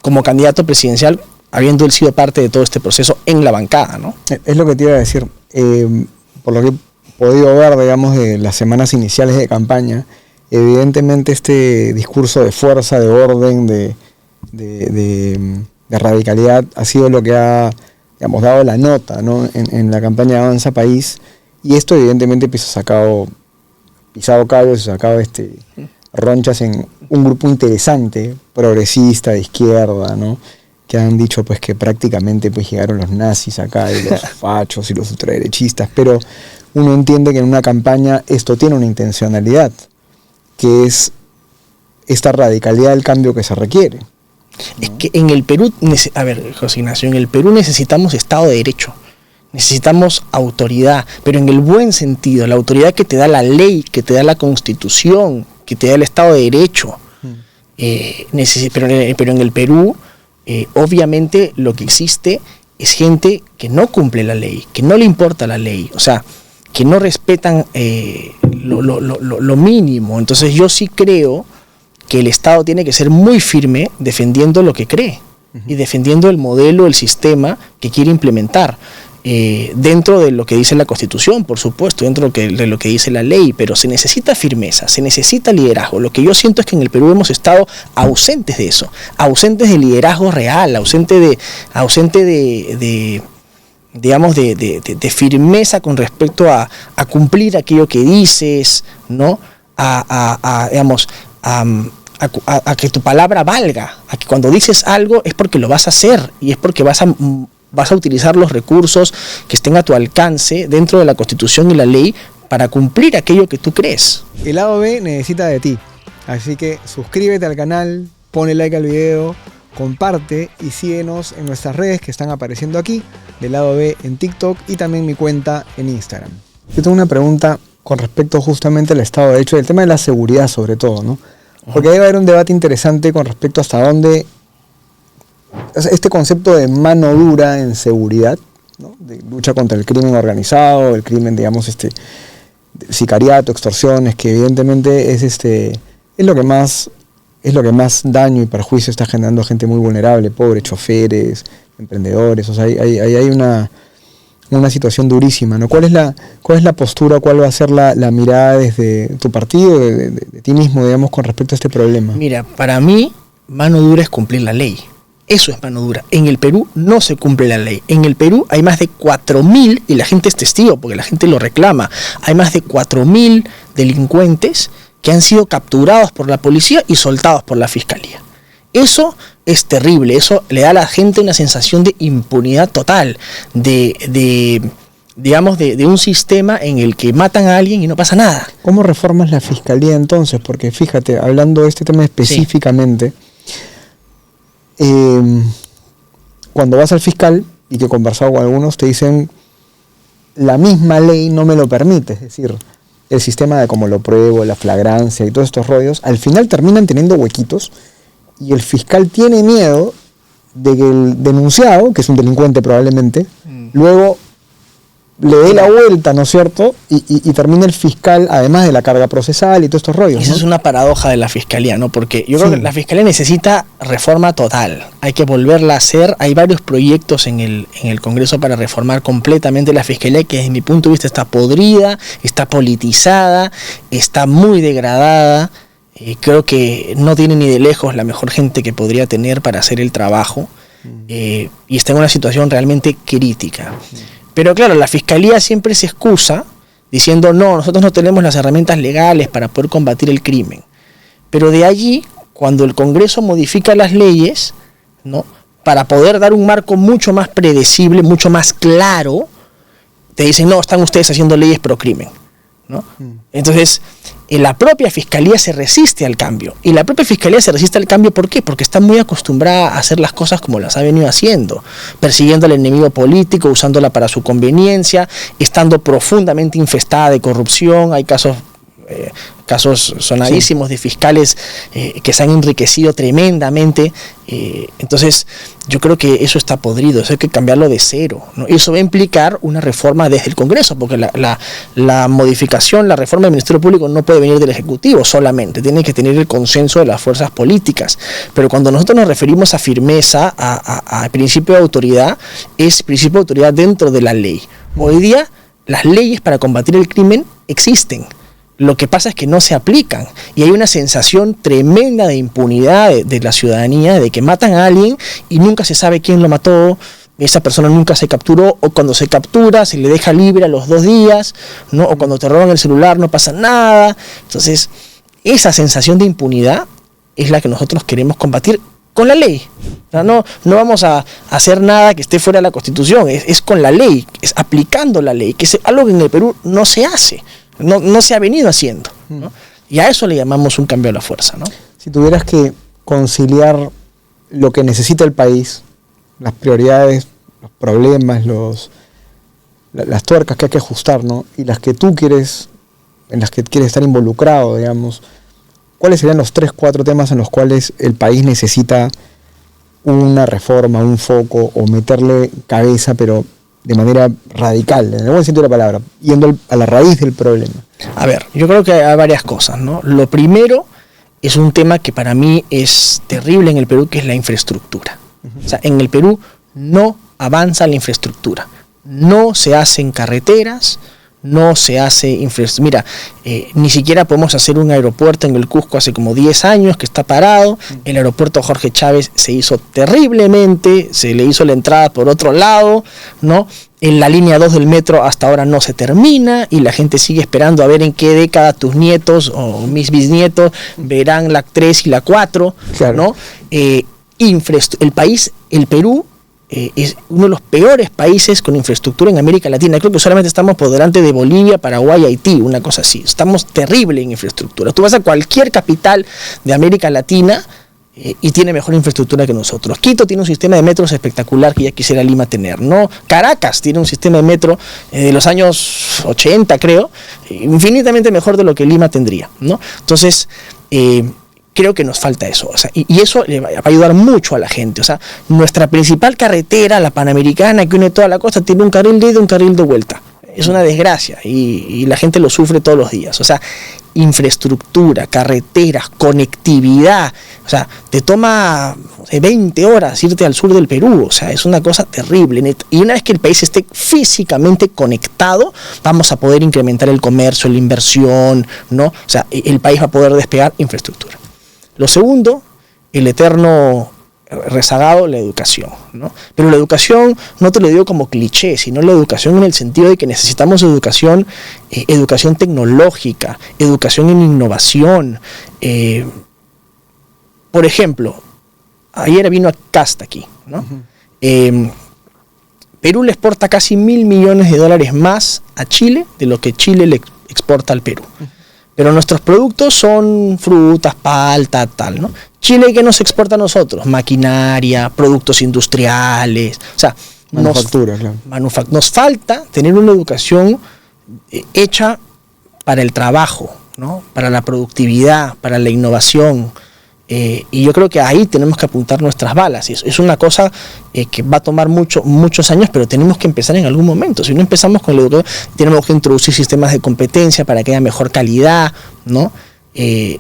como candidato presidencial, habiendo él sido parte de todo este proceso en la bancada, ¿no? Es lo que te iba a decir. Por lo que he podido ver, digamos, de las semanas iniciales de campaña, evidentemente este discurso de fuerza, de orden, de radicalidad ha sido lo que ha, digamos, dado la nota, ¿no? en la campaña de Avanza País, y esto evidentemente pues, ha pisado callos, ha sacado ronchas en un grupo interesante, progresista, de izquierda, ¿no? Que han dicho pues que prácticamente pues llegaron los nazis acá, y los fachos y los ultraderechistas, pero uno entiende que en una campaña esto tiene una intencionalidad, que es esta radicalidad del cambio que se requiere. Es que en el Perú, a ver, José Ignacio, en el Perú necesitamos Estado de Derecho, necesitamos autoridad, pero en el buen sentido, la autoridad que te da la ley, que te da la Constitución, que te da el Estado de Derecho. Pero en el Perú, obviamente lo que existe es gente que no cumple la ley, que no le importa la ley, o sea, que no respetan lo mínimo. Entonces yo sí creo que el Estado tiene que ser muy firme defendiendo lo que cree y defendiendo el modelo, el sistema que quiere implementar, dentro de lo que dice la Constitución, por supuesto, dentro de lo que dice la ley, pero se necesita firmeza, se necesita liderazgo. Lo que yo siento es que en el Perú hemos estado ausentes de eso, ausentes de liderazgo real, ausente de firmeza con respecto a cumplir aquello que dices, ¿no? A que tu palabra valga, a que cuando dices algo es porque lo vas a hacer y es porque vas a utilizar los recursos que estén a tu alcance dentro de la Constitución y la ley para cumplir aquello que tú crees. El lado B necesita de ti, así que suscríbete al canal, ponle like al video, comparte y síguenos en nuestras redes que están apareciendo aquí, del lado B en TikTok y también mi cuenta en Instagram. Yo tengo una pregunta con respecto justamente al Estado de Derecho y el tema de la seguridad sobre todo, ¿no? Porque ahí va a haber un debate interesante con respecto hasta dónde este concepto de mano dura en seguridad, ¿no? De lucha contra el crimen organizado, el crimen, digamos, sicariato, extorsiones, que evidentemente es lo que más daño y perjuicio está generando a gente muy vulnerable, pobres, choferes, emprendedores. O sea, hay una situación durísima, ¿no? ¿Cuál es la postura, cuál va a ser la mirada desde tu partido, de ti mismo, digamos, con respecto a este problema? Mira, para mí, mano dura es cumplir la ley. Eso es mano dura. En el Perú no se cumple la ley. En el Perú hay más de 4.000, y la gente es testigo porque la gente lo reclama, hay más de 4.000 delincuentes que han sido capturados por la policía y soltados por la fiscalía. Eso es terrible, eso le da a la gente una sensación de impunidad total, de un sistema en el que matan a alguien y no pasa nada. ¿Cómo reformas la fiscalía entonces? Porque fíjate, hablando de este tema específicamente, sí. Cuando vas al fiscal, y que he conversado con algunos, te dicen, la misma ley no me lo permite, es decir, el sistema de cómo lo pruebo, la flagrancia y todos estos rollos, al final terminan teniendo huequitos, y el fiscal tiene miedo de que el denunciado, que es un delincuente probablemente, luego le dé la vuelta, ¿no es cierto? Y termina el fiscal, además de la carga procesal y todos estos rollos, Esa, ¿no? Es una paradoja de la fiscalía, ¿no? Porque yo creo que la fiscalía necesita reforma total. Hay que volverla a hacer. Hay varios proyectos en el Congreso para reformar completamente la fiscalía, que desde mi punto de vista está podrida, está politizada, está muy degradada. Creo que no tiene ni de lejos la mejor gente que podría tener para hacer el trabajo. Y está en una situación realmente crítica. Pero claro, la fiscalía siempre se excusa diciendo, no, nosotros no tenemos las herramientas legales para poder combatir el crimen. Pero de allí, cuando el Congreso modifica las leyes, ¿no?, para poder dar un marco mucho más predecible, mucho más claro, te dicen, no, están ustedes haciendo leyes pro crimen, ¿no? Entonces, la propia fiscalía se resiste al cambio. Y la propia fiscalía se resiste al cambio, ¿por qué? Porque está muy acostumbrada a hacer las cosas como las ha venido haciendo, persiguiendo al enemigo político, usándola para su conveniencia, estando profundamente infestada de corrupción. Hay casos casos sonadísimos de fiscales que se han enriquecido tremendamente. Entonces yo creo que eso está podrido, eso hay que cambiarlo de cero, ¿no? Eso va a implicar una reforma desde el Congreso, porque la modificación, la reforma del Ministerio Público no puede venir del Ejecutivo solamente, tiene que tener el consenso de las fuerzas políticas. Pero cuando nosotros nos referimos a firmeza, a principio de autoridad, es principio de autoridad dentro de la ley. Hoy día las leyes para combatir el crimen existen. Lo que pasa es que no se aplican y hay una sensación tremenda de impunidad de la ciudadanía, de que matan a alguien y nunca se sabe quién lo mató, esa persona nunca se capturó, o cuando se captura se le deja libre a los 2 días, ¿no? O cuando te roban el celular no pasa nada. Entonces esa sensación de impunidad es la que nosotros queremos combatir con la ley. O sea, no vamos a hacer nada que esté fuera de la Constitución, es con la ley, es aplicando la ley, que es algo que en el Perú no se hace. No se ha venido haciendo, ¿no? Y a eso le llamamos un cambio a la fuerza, ¿no? Si tuvieras que conciliar lo que necesita el país, las prioridades, los problemas, las tuercas que hay que ajustar, ¿no? Y las que tú quieres, en las que quieres estar involucrado, digamos, ¿cuáles serían los 3-4 temas en los cuales el país necesita una reforma, un foco, o meterle cabeza, pero de manera radical, en el buen sentido de la palabra, yendo a la raíz del problema? A ver, yo creo que hay varias cosas, ¿no? Lo primero es un tema que para mí es terrible en el Perú, que es la infraestructura. O sea, en el Perú no avanza la infraestructura, no se hacen carreteras, no se hace infraestructura. Mira, ni siquiera podemos hacer un aeropuerto en el Cusco hace como 10 años que está parado. El aeropuerto Jorge Chávez se hizo terriblemente, se le hizo la entrada por otro lado, ¿no? En la línea 2 del metro hasta ahora no se termina y la gente sigue esperando a ver en qué década tus nietos o mis bisnietos verán la 3 y la 4, claro, ¿no? El país, el Perú, es uno de los peores países con infraestructura en América Latina. Creo que solamente estamos por delante de Bolivia, Paraguay, Haití, una cosa así. Estamos terrible en infraestructura. Tú vas a cualquier capital de América Latina y tiene mejor infraestructura que nosotros. Quito tiene un sistema de metros espectacular que ya quisiera Lima tener, ¿no? Caracas tiene un sistema de metro de los años 80, creo, infinitamente mejor de lo que Lima tendría, ¿no? Entonces, creo que nos falta eso, o sea, y eso le va a ayudar mucho a la gente. O sea, nuestra principal carretera, la Panamericana, que une toda la costa, tiene un carril de ida y un carril de vuelta. Es una desgracia y la gente lo sufre todos los días. O sea, infraestructura, carreteras, conectividad. O sea, te toma 20 horas irte al sur del Perú. O sea, es una cosa terrible. Y una vez que el país esté físicamente conectado, vamos a poder incrementar el comercio, la inversión, ¿no? O sea, el país va a poder despegar infraestructura. Lo segundo, el eterno rezagado, la educación, ¿no? Pero la educación no te lo digo como cliché, sino la educación en el sentido de que necesitamos educación tecnológica, educación en innovación. Por ejemplo, ayer vino a Casta aquí, ¿no? Perú le exporta casi $1.000 millones más a Chile de lo que Chile le exporta al Perú. Pero nuestros productos son frutas, palta, tal, ¿no? Chile, ¿qué nos exporta a nosotros? Maquinaria, productos industriales, o sea, manufactura, claro. Nos falta tener una educación hecha para el trabajo, ¿no? Para la productividad, para la innovación. Y yo creo que ahí tenemos que apuntar nuestras balas. Es una cosa que va a tomar muchos años, pero tenemos que empezar en algún momento. Si no empezamos con la educación, tenemos que introducir sistemas de competencia para que haya mejor calidad, ¿no? Y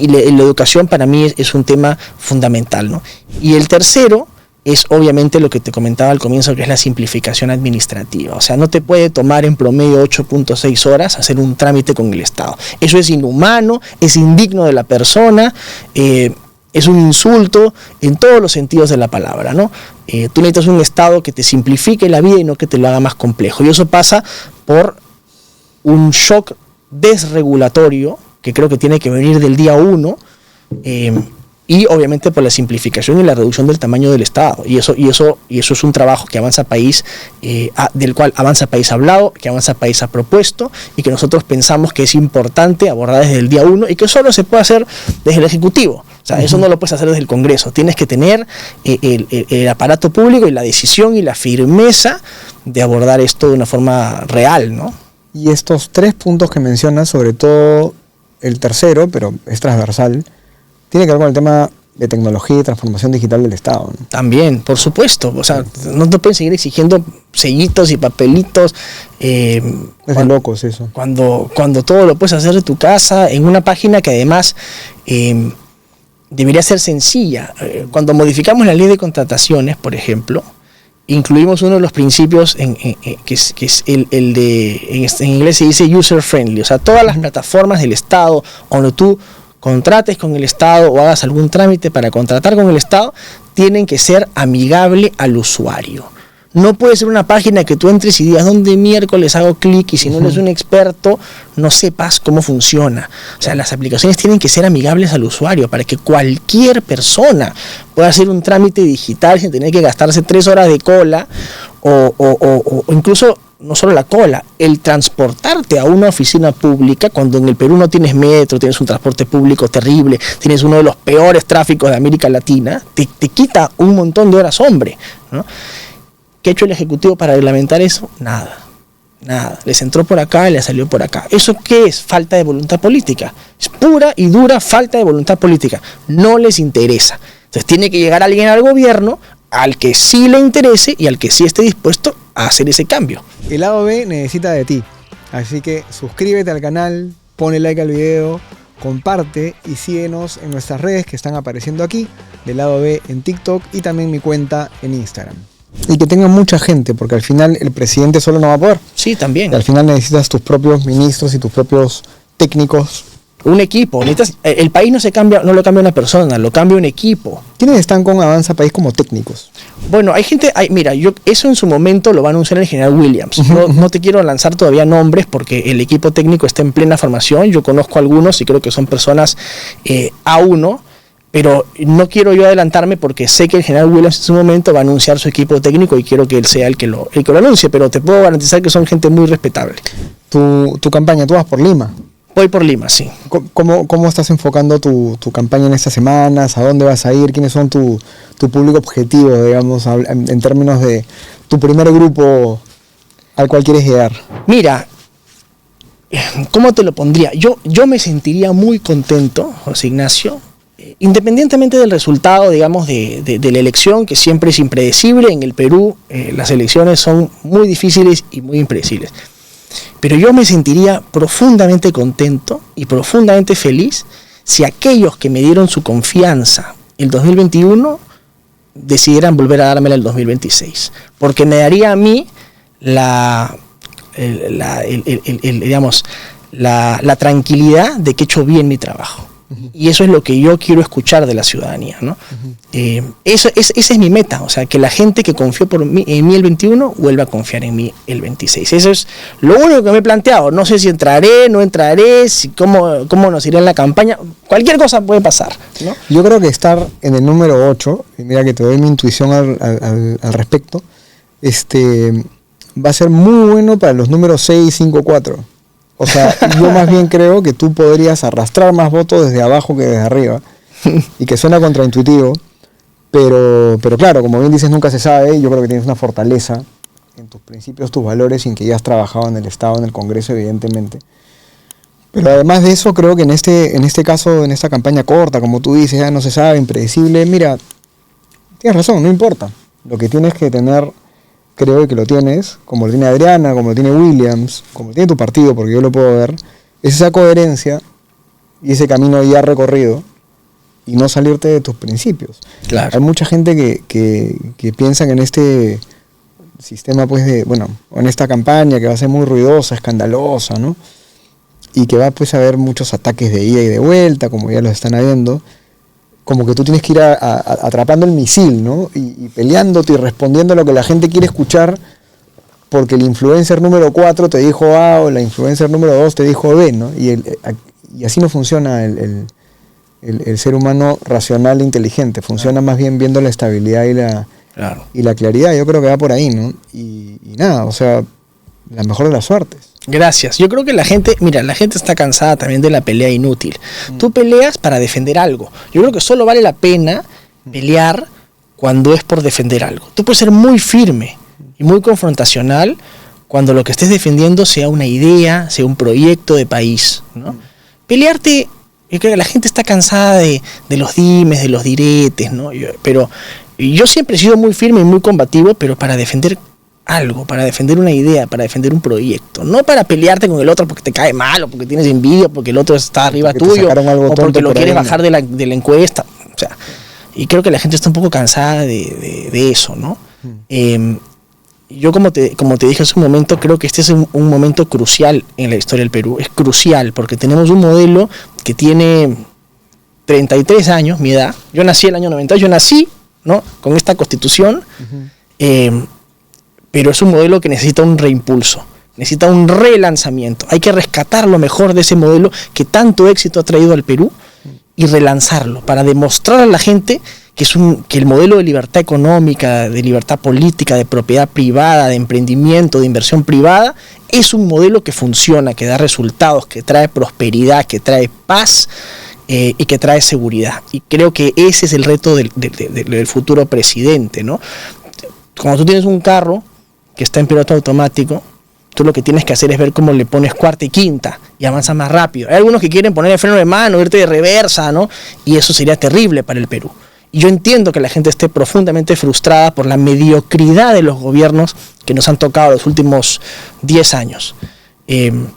la educación para mí es un tema fundamental, ¿no? Y el tercero es obviamente lo que te comentaba al comienzo, que es la simplificación administrativa. O sea, no te puede tomar en promedio 8.6 horas hacer un trámite con el Estado. Eso es inhumano, es indigno de la persona, es un insulto en todos los sentidos de la palabra, ¿no? Tú necesitas un Estado que te simplifique la vida y no que te lo haga más complejo. Y eso pasa por un shock desregulatorio, que creo que tiene que venir del día 1, y obviamente por la simplificación y la reducción del tamaño del Estado. Y eso es un trabajo que Avanza País, del cual Avanza País ha hablado, que Avanza País ha propuesto, y que nosotros pensamos que es importante abordar desde el día 1 y que solo se puede hacer desde el Ejecutivo. O sea, eso no lo puedes hacer desde el Congreso. Tienes que tener el aparato público y la decisión y la firmeza de abordar esto de una forma real, ¿no? Y estos 3 puntos que mencionas, sobre todo el tercero, pero es transversal, tiene que ver con el tema de tecnología y transformación digital del Estado, ¿no? También, por supuesto. O sea, no te pueden seguir exigiendo sellitos y papelitos. Es de locos eso. Cuando todo lo puedes hacer de tu casa, en una página que además debería ser sencilla. Cuando modificamos la ley de contrataciones, por ejemplo, incluimos uno de los principios que es el de, en inglés se dice user friendly. O sea, todas las plataformas del Estado donde tú contrates con el Estado o hagas algún trámite para contratar con el Estado, tienen que ser amigable al usuario. No puede ser una página que tú entres y digas dónde miércoles hago clic y si no eres un experto no sepas cómo funciona. O sea, las aplicaciones tienen que ser amigables al usuario para que cualquier persona pueda hacer un trámite digital sin tener que gastarse 3 horas de cola o incluso no solo la cola, el transportarte a una oficina pública cuando en el Perú no tienes metro, tienes un transporte público terrible, tienes uno de los peores tráficos de América Latina, te quita un montón de horas, hombre, ¿no? ¿Qué ha hecho el Ejecutivo para reglamentar eso? Nada. Les entró por acá y les salió por acá. ¿Eso qué es? Falta de voluntad política. Es pura y dura falta de voluntad política. No les interesa. Entonces tiene que llegar alguien al gobierno al que sí le interese y al que sí esté dispuesto a hacer ese cambio. El lado B necesita de ti. Así que suscríbete al canal, ponle like al video, comparte y síguenos en nuestras redes que están apareciendo aquí, del lado B en TikTok y también mi cuenta en Instagram. Y que tenga mucha gente, porque al final el presidente solo no va a poder. Sí, también. Al final necesitas tus propios ministros y tus propios técnicos. Un equipo. El país no lo cambia una persona, lo cambia un equipo. ¿Quiénes están con Avanza País como técnicos? Bueno, hay gente, eso en su momento lo va a anunciar el general Williams. No te quiero lanzar todavía nombres porque el equipo técnico está en plena formación. Yo conozco a algunos y creo que son personas A1, pero no quiero yo adelantarme porque sé que el general Williams en su momento va a anunciar su equipo técnico y quiero que él sea el que lo anuncie, pero te puedo garantizar que son gente muy respetable. Tu campaña, tú vas por Lima. Voy por Lima, sí. ¿Cómo estás enfocando tu campaña en estas semanas? ¿A dónde vas a ir? ¿Quiénes son tu público objetivo, digamos, en términos de tu primer grupo al cual quieres llegar? Mira, ¿cómo te lo pondría? Yo me sentiría muy contento, José Ignacio, independientemente del resultado, digamos, de la elección, que siempre es impredecible. En el Perú las elecciones son muy difíciles y muy impredecibles. Pero yo me sentiría profundamente contento y profundamente feliz si aquellos que me dieron su confianza el 2021 decidieran volver a dármela el 2026. Porque me daría a mí la tranquilidad de que he hecho bien mi trabajo. Y eso es lo que yo quiero escuchar de la ciudadanía, ¿no? Esa es mi meta, o sea, que la gente que confió en mí el 21 vuelva a confiar en mí el 26. Eso es lo único que me he planteado. No sé si entraré, no entraré, cómo nos irá en la campaña. Cualquier cosa puede pasar, ¿no? Yo creo que estar en el número 8, y mira que te doy mi intuición al respecto, va a ser muy bueno para los números 6, 5, 4. O sea, yo más bien creo que tú podrías arrastrar más votos desde abajo que desde arriba. Y que suena contraintuitivo. Pero claro, como bien dices, nunca se sabe. Yo creo que tienes una fortaleza en tus principios, tus valores, sin que ya has trabajado en el Estado, en el Congreso, evidentemente. Pero además de eso, creo que en este caso, en esta campaña corta, como tú dices, ya no se sabe, impredecible. Mira, tienes razón, no importa. Lo que tienes que tener... creo que lo tienes, como lo tiene Adriana, como lo tiene Williams, como lo tiene tu partido, porque yo lo puedo ver, es esa coherencia y ese camino ya recorrido y no salirte de tus principios. Claro. Hay mucha gente que piensa que en este sistema, pues, en esta campaña que va a ser muy ruidosa, escandalosa, ¿no? Y que va, pues, a haber muchos ataques de ida y de vuelta, como ya los están habiendo, como que tú tienes que ir atrapando el misil, ¿no? Y peleándote y respondiendo a lo que la gente quiere escuchar, porque el influencer número 4 te dijo A o la influencer número 2 te dijo B, ¿no? Y así no funciona el ser humano racional e inteligente. Funciona más bien viendo la estabilidad y la claridad. Yo creo que va por ahí, ¿no? Y nada, o sea, la mejor de las suertes. Gracias. Yo creo que la gente está cansada también de la pelea inútil. Tú peleas para defender algo. Yo creo que solo vale la pena pelear cuando es por defender algo. Tú puedes ser muy firme y muy confrontacional cuando lo que estés defendiendo sea una idea, sea un proyecto de país, ¿no? Pelearte, yo creo que la gente está cansada de los dimes, de los diretes, ¿no? Pero yo siempre he sido muy firme y muy combativo, pero para defender algo, para defender una idea, para defender un proyecto, no para pelearte con el otro porque te cae mal, o porque tienes envidia, porque el otro está arriba tuyo, o porque lo quieres bajar de la encuesta, o sea, y creo que la gente está un poco cansada de eso, ¿no? Yo como te dije hace un momento, creo que este es un momento crucial en la historia del Perú, es crucial porque tenemos un modelo que tiene 33 años, mi edad, yo nací el año 90, yo nací, ¿no?, con esta constitución, pero es un modelo que necesita un reimpulso, necesita un relanzamiento. Hay que rescatar lo mejor de ese modelo que tanto éxito ha traído al Perú y relanzarlo para demostrar a la gente que el modelo de libertad económica, de libertad política, de propiedad privada, de emprendimiento, de inversión privada, es un modelo que funciona, que da resultados, que trae prosperidad, que trae paz y que trae seguridad. Y creo que ese es el reto del futuro presidente, ¿no? Cuando tú tienes un carro que está en piloto automático, tú lo que tienes que hacer es ver cómo le pones cuarta y quinta y avanza más rápido. Hay algunos que quieren poner el freno de mano, irte de reversa, ¿no? Y eso sería terrible para el Perú. Y yo entiendo que la gente esté profundamente frustrada por la mediocridad de los gobiernos que nos han tocado los últimos 10 años.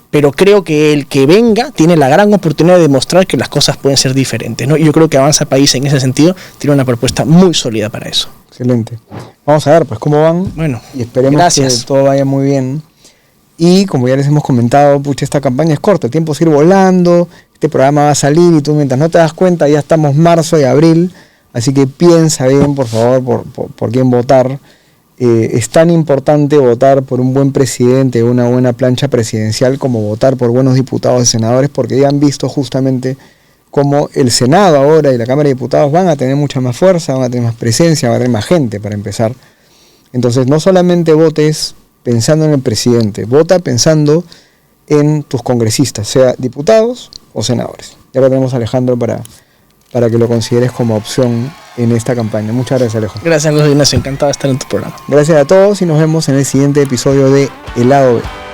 Pero creo que el que venga tiene la gran oportunidad de demostrar que las cosas pueden ser diferentes, ¿no? Y yo creo que Avanza País en ese sentido tiene una propuesta muy sólida para eso. Excelente. Vamos a ver pues cómo van. Bueno, y esperemos gracias. que todo vaya muy bien. Y como ya les hemos comentado, pucha, esta campaña es corta, el tiempo sigue volando, este programa va a salir y tú mientras no te das cuenta ya estamos marzo y abril, así que piensa bien por favor por quién votar. Es tan importante votar por un buen presidente, una buena plancha presidencial, como votar por buenos diputados y senadores, porque ya han visto justamente cómo el Senado ahora y la Cámara de Diputados van a tener mucha más fuerza, van a tener más presencia, van a tener más gente para empezar. Entonces no solamente votes pensando en el presidente, vota pensando en tus congresistas, sea diputados o senadores. Ya lo tenemos a Alejandro para que lo consideres como opción en esta campaña. Muchas gracias, Alejo. Gracias, José Ignacio, encantado de estar en tu programa. Gracias a todos y nos vemos en el siguiente episodio de El Lado B.